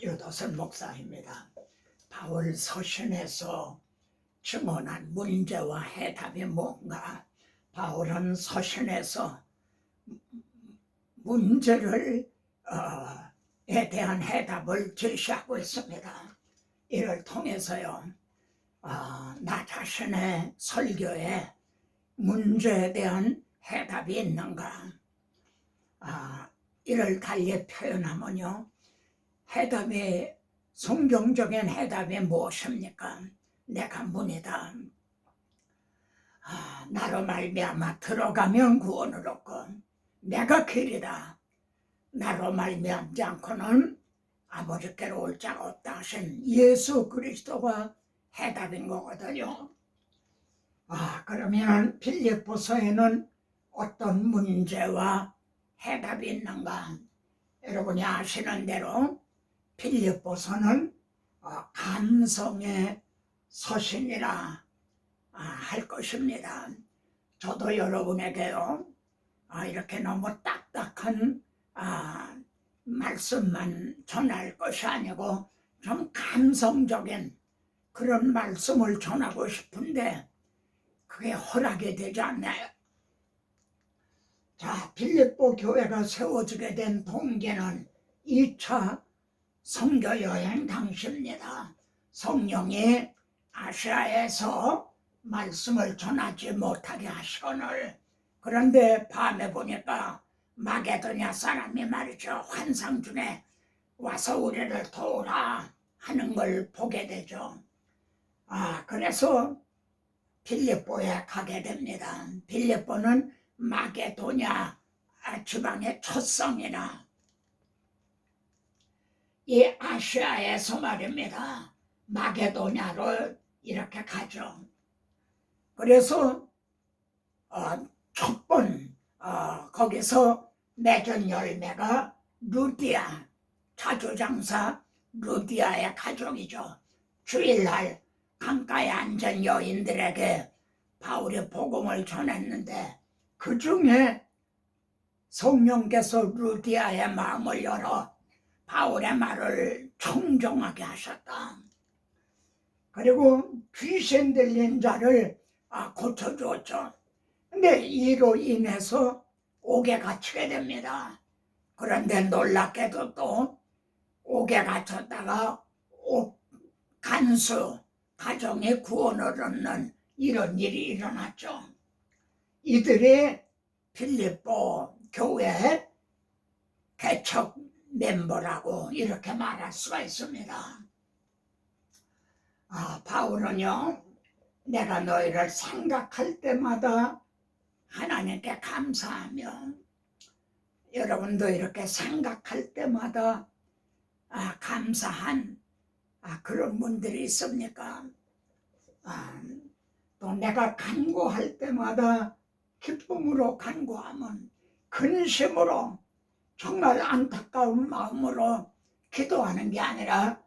유도선 목사입니다. 바울 서신에서 증언한 문제와 해답이 뭔가? 바울은 서신에서 문제를 에 대한 해답을 제시하고 있습니다. 이를 통해서요, 나 자신의 설교에 문제에 대한 해답이 있는가? 이를 달리 표현하면요, 해답이, 성경적인 해답이 무엇입니까? 내가 문이다. 나로 말미암아 들어가면 구원을 얻고, 내가 길이다. 나로 말미암지 않고는 아버지께로 올 자가 없다 하신 예수 그리스도가 해답인 거거든요. 그러면 빌립보서에는 어떤 문제와 해답이 있는가? 여러분이 아시는 대로 빌립보서는 감성의 서신이라 할 것입니다. 저도 여러분에게요, 이렇게 너무 딱딱한 말씀만 전할 것이 아니고 좀 감성적인 그런 말씀을 전하고 싶은데 그게 허락이 되지 않나요? 자, 빌립보 교회가 세워지게 된 동기는 2차 선교 여행 당시입니다. 성령이 아시아에서 말씀을 전하지 못하게 하시거늘, 그런데 밤에 보니까 마게도냐 사람이 말이죠, 환상 중에 와서 우리를 도우라 하는 걸 보게 되죠. 그래서 빌립보에 가게 됩니다. 빌립보는 마게도냐 지방의 첫 성이나 이 아시아에서 말입니다, 마게도냐로 이렇게 가죠. 그래서 첫 번 거기서 맺은 열매가 루디아, 자주장사 루디아의 가족이죠. 주일날 강가에 앉은 여인들에게 바울이 복음을 전했는데 그 중에 성령께서 루디아의 마음을 열어 바울의 말을 청종하게 하셨다. 그리고 귀신 들린 자를 고쳐주었죠. 근데 이로 인해서 옥에 갇히게 됩니다. 그런데 놀랍게도 또 옥에 갇혔다가 간수 가정의 구원을 얻는 이런 일이 일어났죠. 이들이 빌립보 교회 개척 멤버라고 이렇게 말할 수가 있습니다. 바울은요, 내가 너희를 생각할 때마다 하나님께 감사하며, 여러분도 이렇게 생각할 때마다 감사한 그런 분들이 있습니까? 또 내가 간구할 때마다 기쁨으로 간구하면, 근심으로 정말 안타까운 마음으로 기도하는 게 아니라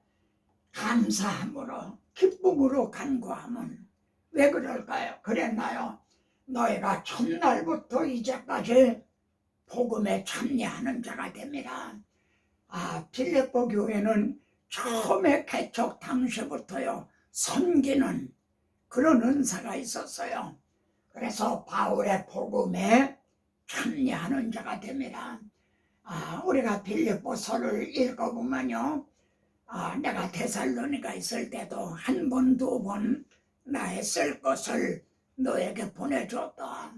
감사함으로 기쁨으로 간구하면 왜 그럴까요? 그랬나요? 너희가 첫날부터 이제까지 복음에 참여하는 자가 됩니다. 빌립보 교회는 처음에 개척 당시부터요, 섬기는 그런 은사가 있었어요. 그래서 바울의 복음에 참여하는 자가 됩니다. 우리가 빌립보서를 읽어보면요, 내가 데살로니가 있을 때도 한 번, 두 번 나의 쓸 것을 너에게 보내줬다.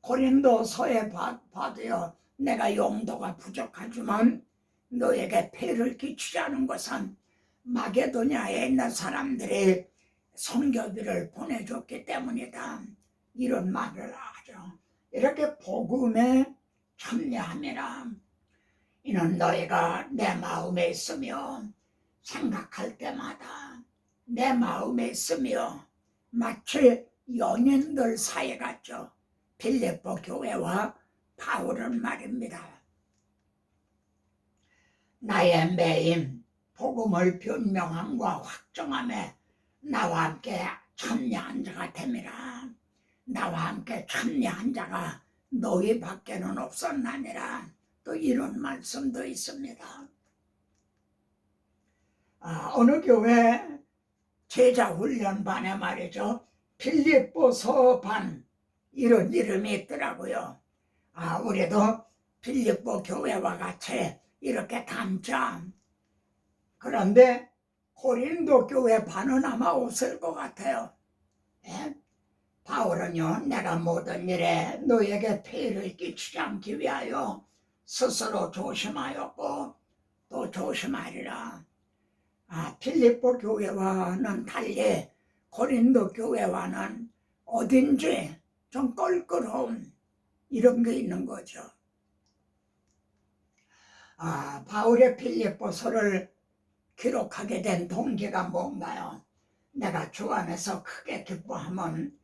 고린도서에 봐도요, 내가 용도가 부족하지만 너에게 폐를 끼치지 않은 것은 마게도냐에 있는 사람들이 선교비를 보내줬기 때문이다. 이런 말을 하죠. 이렇게 복음에 참여함이라. 이는 너희가 내 마음에 있으며 생각할 때마다 내 마음에 있으며, 마치 연인들 사이 같죠. 빌립보 교회와 바울은 말입니다. 나의 매임 복음을 변명함과 확정함에 나와 함께 참여한 자가 됨이라. 나와 함께 참여한 자가 너희 밖에는 없었나니라. 또 이런 말씀도 있습니다. 어느 교회 제자훈련반에 말이죠. 빌립보서 반 이런 이름이 있더라고요. 우리도 빌립보 교회와 같이 이렇게 담자. 그런데 고린도 교회 반은 아마 없을 것 같아요. 예? 바울은요, 내가 모든 일에 너에게 폐를 끼치지 않기 위하여 스스로 조심하였고 또 조심하리라. 빌립보 교회와는 달리 고린도 교회와는 어딘지 좀 껄끄러운 이런 게 있는 거죠. 바울의 빌립보서를 기록하게 된 동기가 뭔가요? 내가 주 안에서 크게 기뻐하면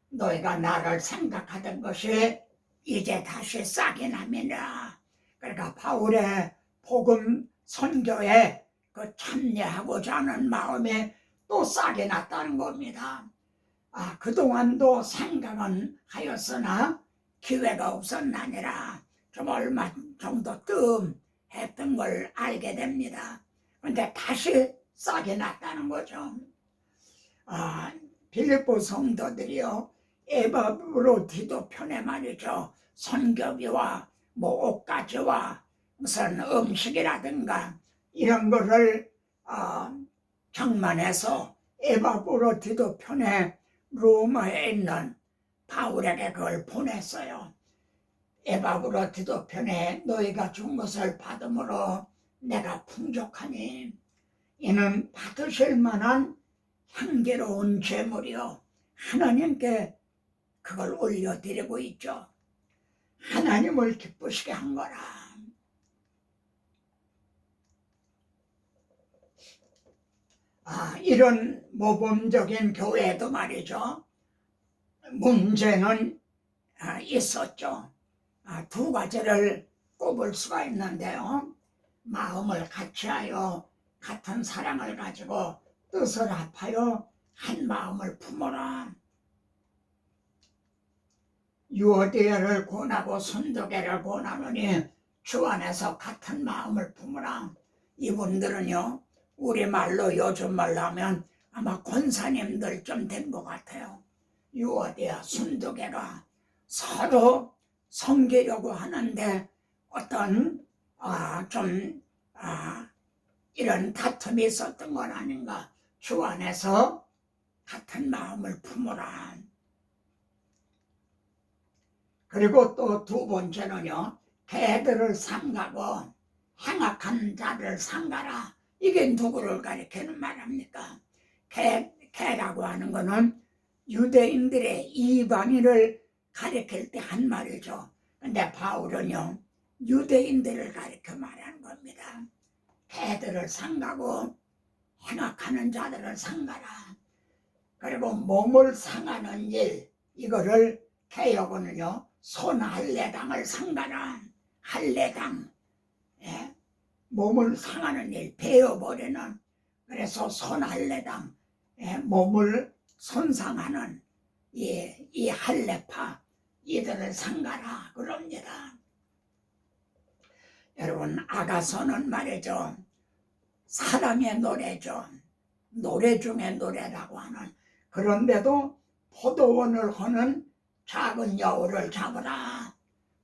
너희가 나를 생각하던 것이 이제 다시 싹이 나미라. 그러니까 바울의 복음 선교에 그 참여하고자 하는 마음이 또 싹이 났다는 겁니다. 그동안도 생각은 하였으나 기회가 없었나니라. 좀 얼마 정도 뜸했던 걸 알게 됩니다. 근데 다시 싹이 났다는 거죠. 빌립보 성도들이요, 에바브로디도 편에 말이죠, 선교비와 뭐 옷가지와 무슨 음식이라든가 이런 거를 장만해서 에바브로디도 편에 로마에 있는 바울에게 그걸 보냈어요. 에바브로디도 편에 너희가 준 것을 받음으로 내가 풍족하니 이는 받으실 만한 향기로운 제물이요, 하나님께 그걸 올려드리고 있죠. 하나님을 기쁘시게 한 거라. 이런 모범적인 교회도 말이죠, 문제는 있었죠. 두 가지를 꼽을 수가 있는데요. 마음을 같이하여 같은 사랑을 가지고 뜻을 합하여 한 마음을 품어라. 유오디아를 권하고 순도계를 권하노니 주 안에서 같은 마음을 품으라. 이분들은요, 우리말로 요즘 말로 하면 아마 권사님들쯤 된 것 같아요. 유오디아, 순도계가 서로 섬기려고 하는데 어떤 이런 다툼이 있었던 건 아닌가. 주 안에서 같은 마음을 품으라. 그리고 또 두 번째는요, 개들을 삼가고 행악한 자를 삼가라. 이게 누구를 가리키는 말입니까? 개라고 하는 거는 유대인들의 이방인을 가리킬 때 한 말이죠. 근데 바울은요, 유대인들을 가리켜 말하는 겁니다. 개들을 삼가고 행악하는 자들을 삼가라. 그리고 몸을 상하는 일, 이거를 개혁은요, 손할례당을 삼가라. 할례당, 몸을 상하는 일, 베어버리는, 그래서 손할례당, 몸을 손상하는 이 할례파, 이들을 삼가라 그럽니다. 여러분, 아가서는 말이죠, 사랑의 노래죠. 노래 중에 노래라고 하는. 그런데도 포도원을 허는 작은 여우를 잡으라.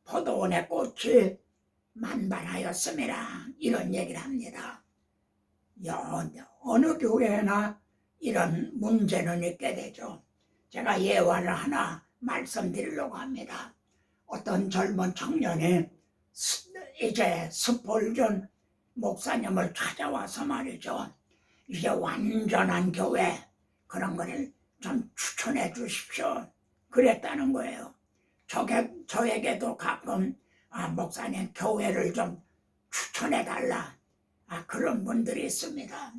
포도원의 꽃이 만발하였음이라. 이런 얘기를 합니다. 어느 교회나 이런 문제는 있게 되죠. 제가 예화를 하나 말씀드리려고 합니다. 어떤 젊은 청년이 이제 스폴전 목사님을 찾아와서 말이죠, 이제 완전한 교회 그런 거를 좀 추천해 주십시오 그랬다는 거예요. 저에게도 가끔 목사님 교회를 좀 추천해 달라, 그런 분들이 있습니다.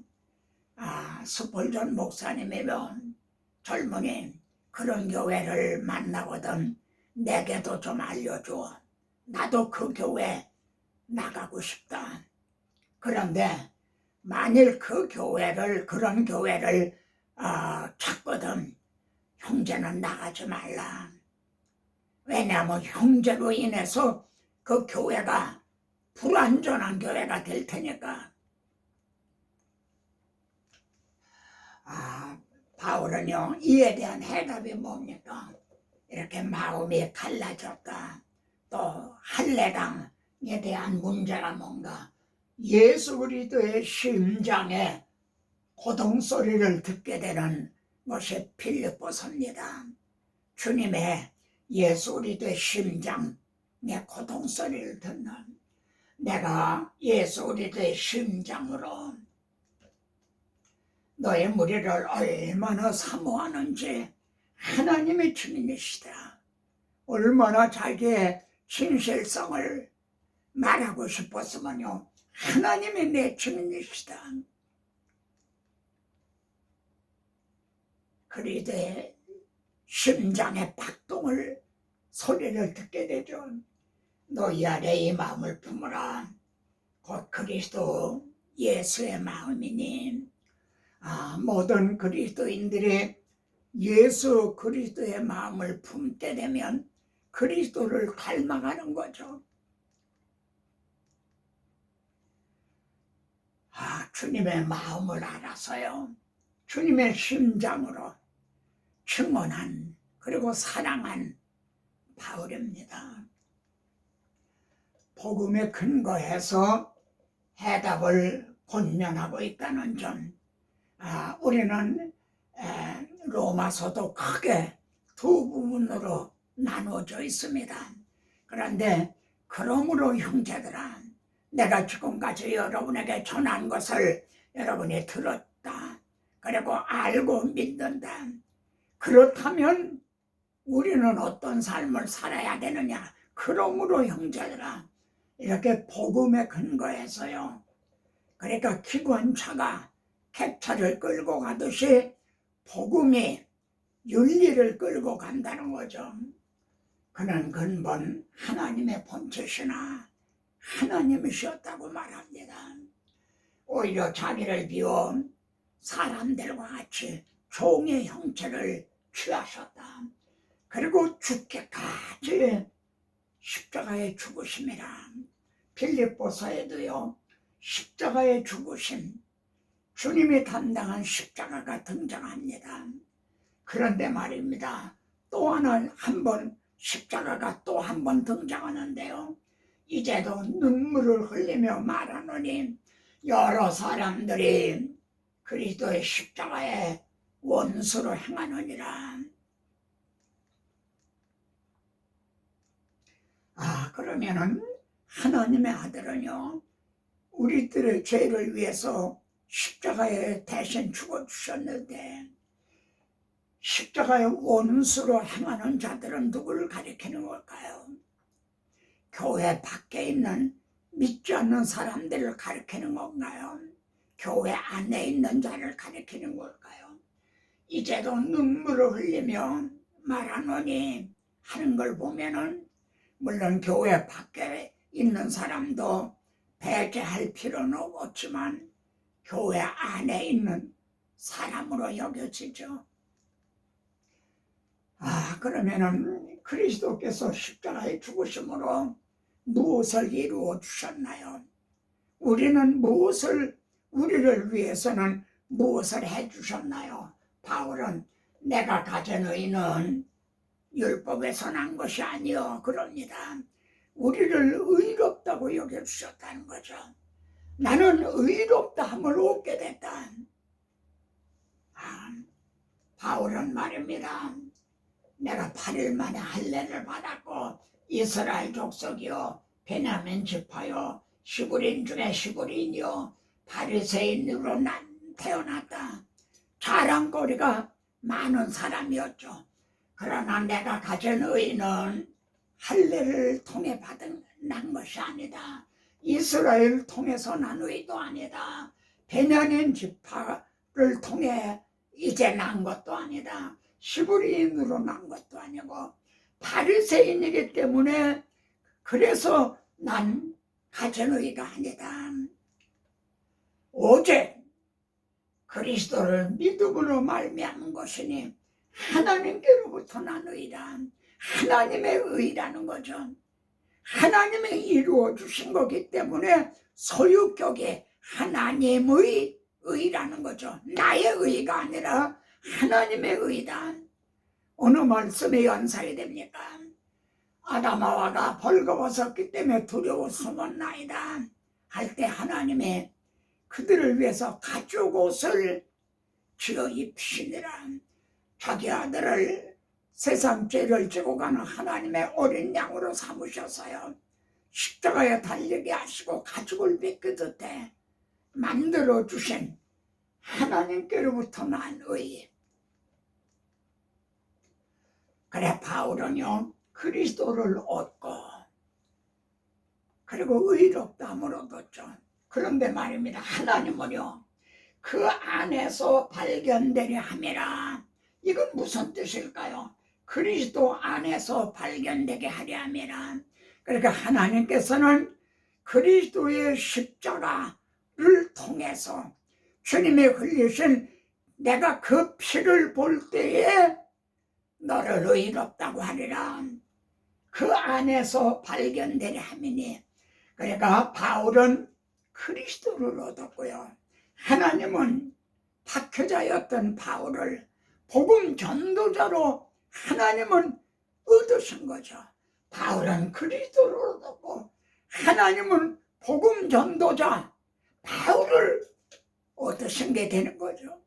스폴전 목사님이면 젊은이 그런 교회를 만나거든 내게도 좀 알려줘. 나도 그 교회 나가고 싶다. 그런데 만일 그 교회를, 그런 교회를 찾거든 형제는 나가지 말라. 왜냐하면 형제로 인해서 그 교회가 불완전한 교회가 될 테니까. 바울은요, 이에 대한 해답이 뭡니까? 이렇게 마음이 갈라졌다. 또 할례당에 대한 문제가 뭔가? 예수 그리스도의 심장에 고동소리를 듣게 되는 것이 빌립보서입니다. 주님의 예수 그리스도의 심장에 고동소리를 듣는, 내가 예수 그리스도의 심장으로 너의 무리를 얼마나 사모하는지 하나님의 증인이시다. 얼마나 자기의 진실성을 말하고 싶었으면요, 하나님이 내 증인이시다. 그리스도의 심장의 박동을, 소리를 듣게 되죠. 너희 안에 이 마음을 품으라. 곧 그리스도 예수의 마음이니. 모든 그리스도인들이 예수 그리스도의 마음을 품게 되면 그리스도를 닮아가는 거죠. 주님의 마음을 알아서요, 주님의 심장으로 증언한, 그리고 사랑한 바울입니다. 복음에 근거해서 해답을 권면하고 있다는 점, 우리는 로마서도 크게 두 부분으로 나누어져 있습니다. 그런데 그러므로 형제들아, 내가 지금까지 여러분에게 전한 것을 여러분이 들었다, 그리고 알고 믿는다. 그렇다면 우리는 어떤 삶을 살아야 되느냐? 그러므로 형제들아, 이렇게 복음에 근거해서요, 그러니까 기관차가 객차를 끌고 가듯이 복음이 윤리를 끌고 간다는 거죠. 그는 근본 하나님의 본체시나 하나님이셨다고 말합니다. 오히려 자기를 비워 사람들과 같이 종의 형체를 취하셨다. 그리고 죽기까지 십자가에 죽으심이라. 빌립보서에도요, 십자가에 죽으심, 주님이 담당한 십자가가 등장합니다. 그런데 말입니다, 또 한 번 십자가가 또 한 번 등장하는데요, 이제도 눈물을 흘리며 말하노니 여러 사람들이 그리스도의 십자가에 원수로 행하느니라. 그러면은 하나님의 아들은요, 우리들의 죄를 위해서 십자가에 대신 죽어주셨는데, 십자가의 원수로 행하는 자들은 누구를 가리키는 걸까요? 교회 밖에 있는 믿지 않는 사람들을 가리키는 건가요? 교회 안에 있는 자를 가리키는 걸까요? 이제도 눈물을 흘리며 말하노니 하는 걸 보면은, 물론 교회 밖에 있는 사람도 배제할 필요는 없지만 교회 안에 있는 사람으로 여겨지죠. 그러면은 그리스도께서 십자가에 죽으심으로 무엇을 이루어 주셨나요? 우리를 위해서는 무엇을 해 주셨나요? 바울은 내가 가진 의는 율법에서 난 것이 아니요 그럽니다. 우리를 의롭다고 여겨주셨다는 거죠. 나는 의롭다함을 얻게 됐다. 바울은 말입니다, 내가 8일 만에 할례를 받았고 이스라엘 족속이요 베냐민 지파요 시부린 중에 시부린이요 바리새인으로 태어났다. 자랑거리가 많은 사람이었죠. 그러나 내가 가진 의는 할례를 통해 난 것이 아니다. 이스라엘을 통해서 난 의도 아니다. 베냐민 지파를 통해 이제 난 것도 아니다. 시부리인으로 난 것도 아니고 바리새인이기 때문에, 그래서 난 가진 의가 아니다. 오직 그리스도를 믿음으로 말미암은 것이니 하나님께로부터 난 의라. 하나님의 의라는 거죠. 하나님이 이루어 주신 거기 때문에 소유격이 하나님의 의라는 거죠. 나의 의가 아니라 하나님의 의다. 어느 말씀에 연상이 됩니까? 아담하와가 벌거벗었기 때문에 두려워 숨었나이다 할 때 하나님의 그들을 위해서 가죽 옷을 지어 입히시니라. 자기 아들을 세상 죄를 지고 가는 하나님의 어린 양으로 삼으셔서요, 십자가에 달리게 하시고 가죽을 벗겨듯해 만들어주신 하나님께로부터 난 의. 그래 바울은요 그리스도를 얻고 그리고 의롭다함을 얻었죠. 그런데 말입니다, 하나님은요 그 안에서 발견되려 함이라. 이건 무슨 뜻일까요? 그리스도 안에서 발견되게 하려 함이라. 그러니까 하나님께서는 그리스도의 십자가를 통해서 주님이 흘리신 내가 그 피를 볼 때에 너를 의롭다고 하리라. 그 안에서 발견되려 함이니, 그러니까 바울은 그리스도를 얻었고요, 하나님은 박해자였던 바울을 복음 전도자로 하나님은 얻으신 거죠. 바울은 그리스도를 얻었고 하나님은 복음 전도자 바울을 얻으신 게 되는 거죠.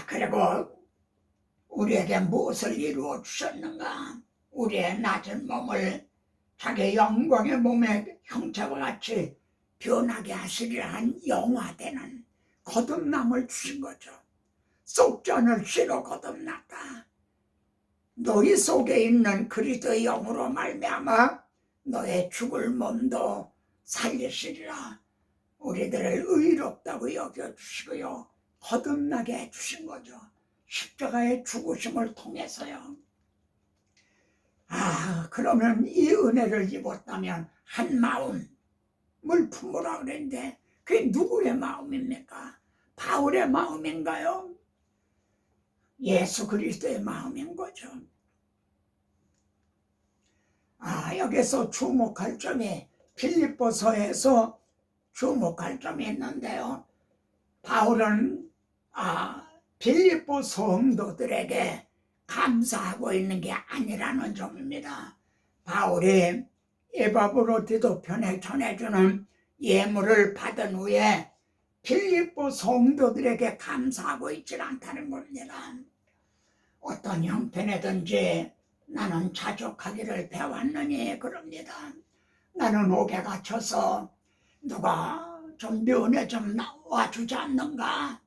그리고 우리에게 무엇을 이루어 주셨는가? 우리의 낮은 몸을 자기 영광의 몸의 형체와 같이 변하게 하시리라 한 영화되는 거듭남을 주신 거죠. 속전을 씨로 거듭났다. 너희 속에 있는 그리스도의 영으로 말미암아 너의 죽을 몸도 살리시리라. 우리들을 의롭다고 여겨주시고요, 거듭나게 해주신 거죠. 십자가의 죽으심을 통해서요. 그러면 이 은혜를 입었다면 한 마음을 품으라 그랬는데 그게 누구의 마음입니까? 바울의 마음인가요? 예수 그리스도의 마음인 거죠. 여기서 주목할 점이 빌립보서에서 주목할 점이 있는데요, 바울은 빌립보 성도들에게 감사하고 있는 게 아니라는 점입니다. 바울이 에바브로디도편에 전해주는 예물을 받은 후에 빌립보 성도들에게 감사하고 있지 않다는 겁니다. 어떤 형편이든지 나는 자족하기를 배웠느니 그럽니다. 나는 옥에 갇혀서 누가 좀 면회 좀 나와주지 않는가,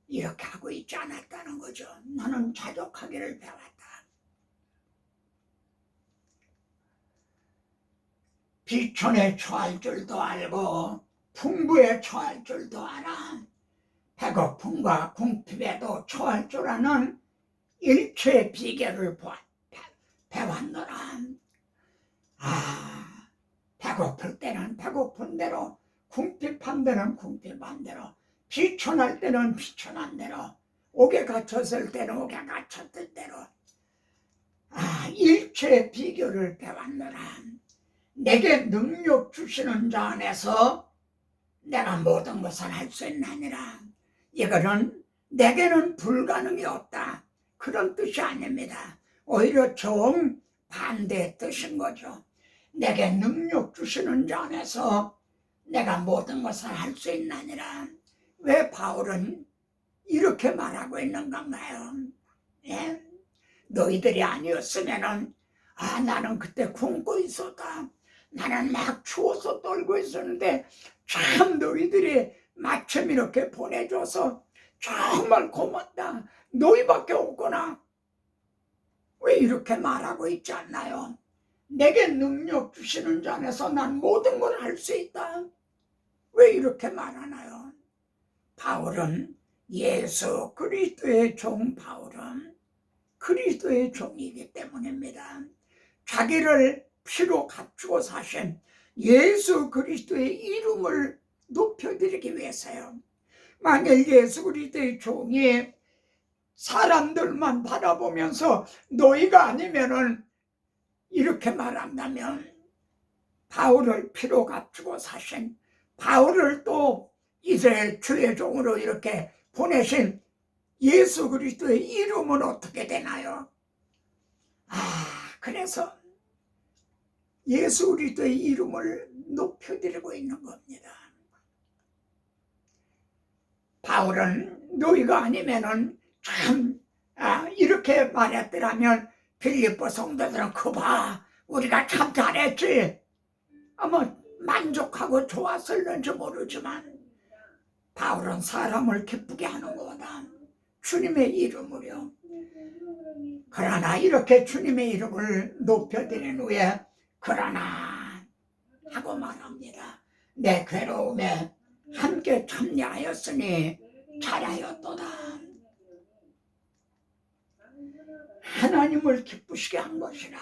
이렇게 하고 있지 않았다는 거죠. 나는 자족하기를 배웠다. 비천에 처할 줄도 알고 풍부에 처할 줄도 알아. 배고픔과 궁핍에도 처할 줄 아는 일체의 비결을 배웠노라. 배고플 때는 배고픈 대로, 궁핍한 데는 궁핍한 대로, 비천할 때는 비천한 대로, 옥에 갇혔을 때는 옥에 갇혔던 대로 일체의 비결을 배웠노라. 내게 능력 주시는 자 안에서 내가 모든 것을 할 수 있나니라. 이거는 내게는 불가능이 없다 그런 뜻이 아닙니다. 오히려 정반대의 뜻인 거죠. 내게 능력 주시는 자 안에서 내가 모든 것을 할 수 있나니라. 왜 바울은 이렇게 말하고 있는 건가요? 예? 너희들이 아니었으면은 나는 그때 굶고 있었다, 나는 막 추워서 떨고 있었는데 참 너희들이 마침 이렇게 보내줘서 정말 고맙다, 너희밖에 없구나. 왜 이렇게 말하고 있지 않나요? 내게 능력 주시는 자 안에서 난 모든 걸 할 수 있다. 왜 이렇게 말하나요? 바울은 예수 그리스도의 종, 바울은 그리스도의 종이기 때문입니다. 자기를 피로 값주고 사신 예수 그리스도의 이름을 높여드리기 위해서요. 만일 예수 그리스도의 종이 사람들만 바라보면서 너희가 아니면은 이렇게 말한다면 바울을 피로 값주고 사신, 바울을 또 이제 주의 종으로 이렇게 보내신 예수 그리스도의 이름은 어떻게 되나요? 그래서 예수 그리스도의 이름을 높여드리고 있는 겁니다. 바울은 너희가 아니면은 참 이렇게 말했더라면 빌립보 성도들은 그봐 우리가 참 잘했지 아마 만족하고 좋았을는지 모르지만 바울은 사람을 기쁘게 하는 거다. 주님의 이름으로. 그러나 이렇게 주님의 이름을 높여드린 후에 그러나 하고 말합니다. 내 괴로움에 함께 참여하였으니 잘하였도다. 하나님을 기쁘시게 한 것이라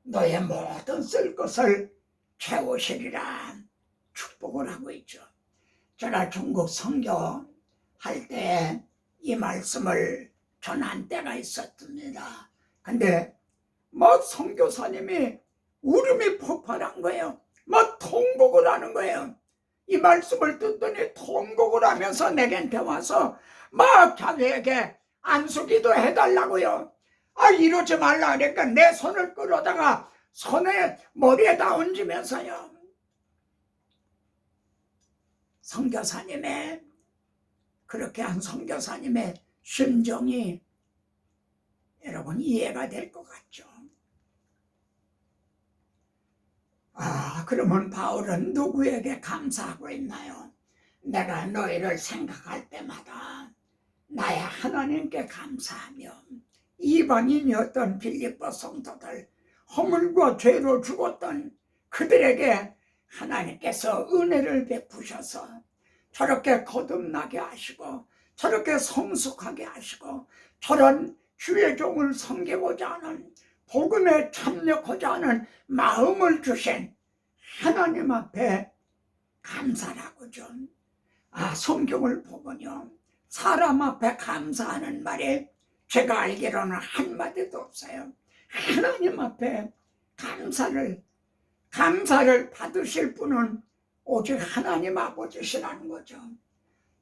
너의 모든 쓸 것을 채우시리라 축복을 하고 있죠. 제가 중국 선교 할 때 이 말씀을 전한 때가 있었습니다. 근데 선교사님이 울음이 폭발한 거예요. 통곡을 하는 거예요. 이 말씀을 듣더니 통곡을 하면서 내게한테 와서 자기에게 안수기도 해달라고요. 이러지 말라 그러니까 내 손을 끌어다가 손에 머리에다 얹으면서요. 선교사님의 그렇게 한 선교사님의 심정이 여러분 이해가 될 것 같죠. 그러면 바울은 누구에게 감사하고 있나요? 내가 너희를 생각할 때마다 나의 하나님께 감사하며 이방인이었던 빌립보 성도들 허물과 죄로 죽었던 그들에게 하나님께서 은혜를 베푸셔서 저렇게 거듭나게 하시고 저렇게 성숙하게 하시고 저런 주의 종을 섬기고자 하는 복음에 참여하고자 하는 마음을 주신 하나님 앞에 감사라고죠. 성경을 보면요 사람 앞에 감사하는 말이 제가 알기로는 한마디도 없어요. 하나님 앞에 감사를 받으실 분은 오직 하나님 아버지시라는 거죠.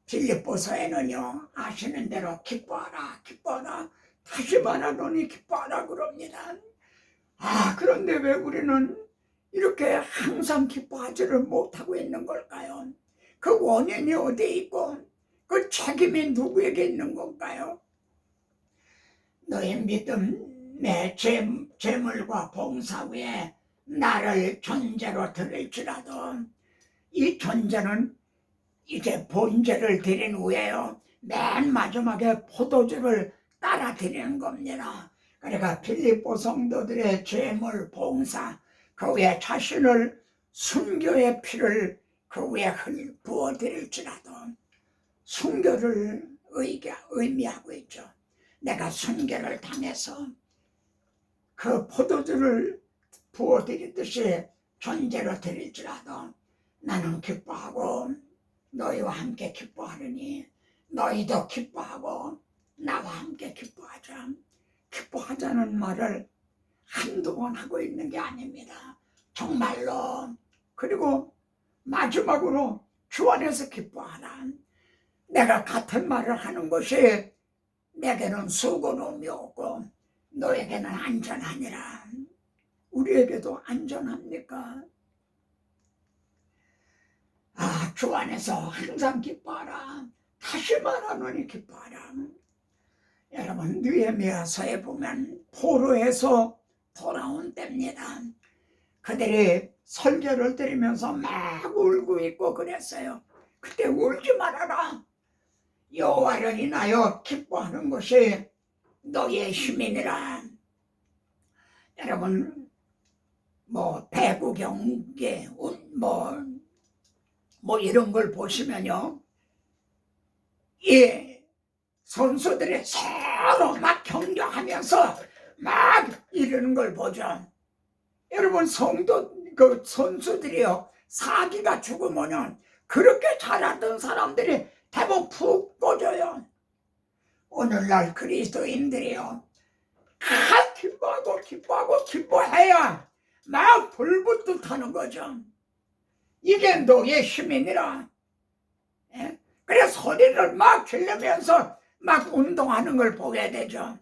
빌립보서에는요 아시는 대로 기뻐하라 다시 말하노니 기뻐하라 그럽니다. 그런데 왜 우리는 이렇게 항상 기뻐하지를 못하고 있는 걸까요? 그 원인이 어디에 있고 그 책임이 누구에게 있는 건가요? 너의 믿음의 재물과 봉사 위에 나를 존재로 드릴지라도 이 존재는 이제 본제를 드린 후에요 맨 마지막에 포도주를 따라 드리는 겁니다. 그러니까 빌립보 성도들의 재물 봉사 그 위에 자신을 순교의 피를 그 위에 부어드릴지라도 순교를 의미하고 있죠. 내가 순교를 당해서 그 포도주를 부어드리듯이 존재로 드릴지라도 나는 기뻐하고 너희와 함께 기뻐하느니 너희도 기뻐하고 나와 함께 기뻐하자. 기뻐하자는 말을 한두 번 하고 있는 게 아닙니다. 정말로. 그리고 마지막으로 주 안에서 기뻐하라. 내가 같은 말을 하는 것이 내게는 수고로움이 없고 너에게는 안전하니라. 우리에게도 안전합니까? 주 안에서 항상 기뻐하라. 다시 말하노니 기뻐하라. 여러분 느헤미야서에 보면 포로에서 돌아온 때입니다. 그들이 설교를 들으면서 막 울고 있고 그랬어요. 그때 울지 말아라. 여호와를 인하여 기뻐하는 것이 너의 힘이니라. 여러분 배구 경기 이런 걸 보시면요 이 선수들이 서로 막 경쟁하면서 막 이러는 걸 보죠. 여러분 선수들이요 사기가 죽으면은 그렇게 잘하던 사람들이 대부분 푹 꺼져요. 오늘날 그리스도인들이요 기뻐해야 막 불붙듯 하는 거죠. 이게 너의 힘이니라. 예? 그래 소리를 막 지르면서 막 운동하는 걸 보게 되죠.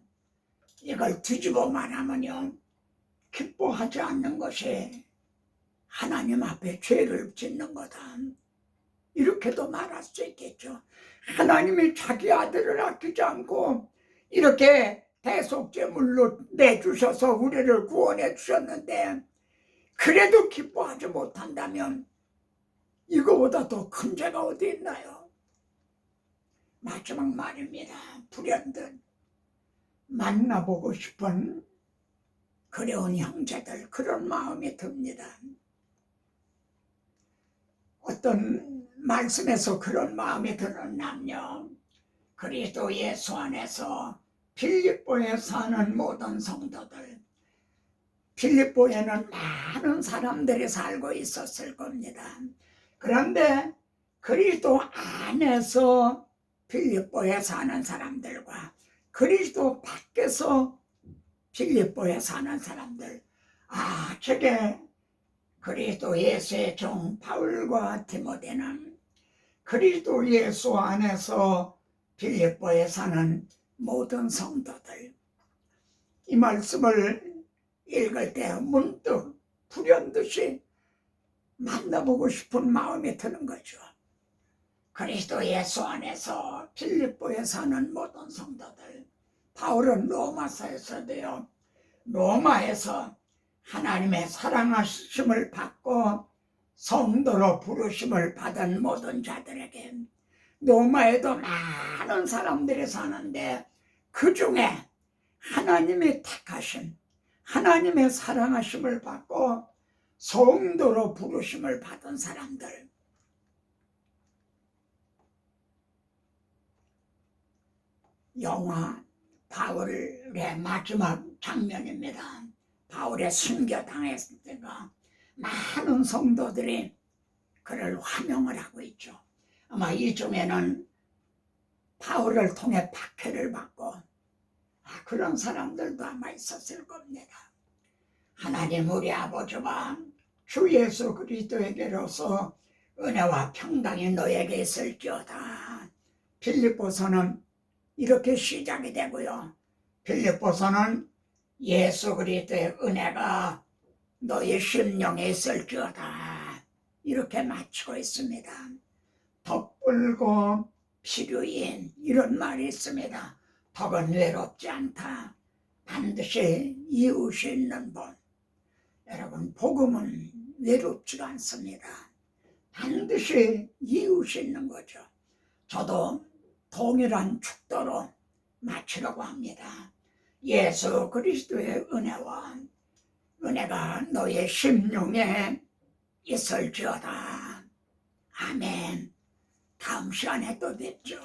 이걸 뒤집어 말하면요, 기뻐하지 않는 것이 하나님 앞에 죄를 짓는 거다, 이렇게도 말할 수 있겠죠. 하나님이 자기 아들을 아끼지 않고 이렇게 대속제물로 내주셔서 우리를 구원해 주셨는데 그래도 기뻐하지 못한다면 이거보다 더 큰 죄가 어디 있나요? 마지막 말입니다. 불현듯 만나보고 싶은 그리운 형제들, 그런 마음이 듭니다. 어떤 말씀에서 그런 마음이 드는 남녀, 그리스도 예수 안에서 필립보에 사는 모든 성도들, 필립보에는 많은 사람들이 살고 있었을 겁니다. 그런데 그리스도 안에서 필립보에 사는 사람들과 그리스도 밖에서 필립보에 사는 사람들, 저게 그리스도 예수의 종 바울과 디모데는 그리스도 예수 안에서 필립보에 사는 모든 성도들, 이 말씀을 읽을 때 문득 불현듯이 만나보고 싶은 마음이 드는 거죠. 그리스도 예수 안에서 필립보에 사는 모든 성도들, 바울은 로마서에서도요, 로마에서 하나님의 사랑하심을 받고 성도로 부르심을 받은 모든 자들에게, 로마에도 많은 사람들이 사는데 그 중에 하나님의 택하심, 하나님의 사랑하심을 받고 성도로 부르심을 받은 사람들, 영화 바울의 마지막 장면입니다. 바울의 순교당했을 때가 많은 성도들이 그를 환영을 하고 있죠. 아마 이 중에는 바울을 통해 박해를 받고 그런 사람들도 아마 있었을 겁니다. 하나님 우리 아버지와 주 예수 그리스도에게로서 은혜와 평강이 너에게 있을지어다. 빌립보서는 이렇게 시작이 되고요, 빌립보서는 예수 그리스도의 은혜가 너의 심령에 있을지어다, 이렇게 마치고 있습니다. 덕불고 필요인, 이런 말이 있습니다. 덕은 외롭지 않다. 반드시 이웃이 있는 법. 여러분, 복음은 외롭지가 않습니다. 반드시 이웃이 있는 거죠. 저도 동일한 축도로 마치려고 합니다. 예수 그리스도의 은혜가 너의 심령에 있을지어다. 아멘. 다음 시간에 또 뵙죠.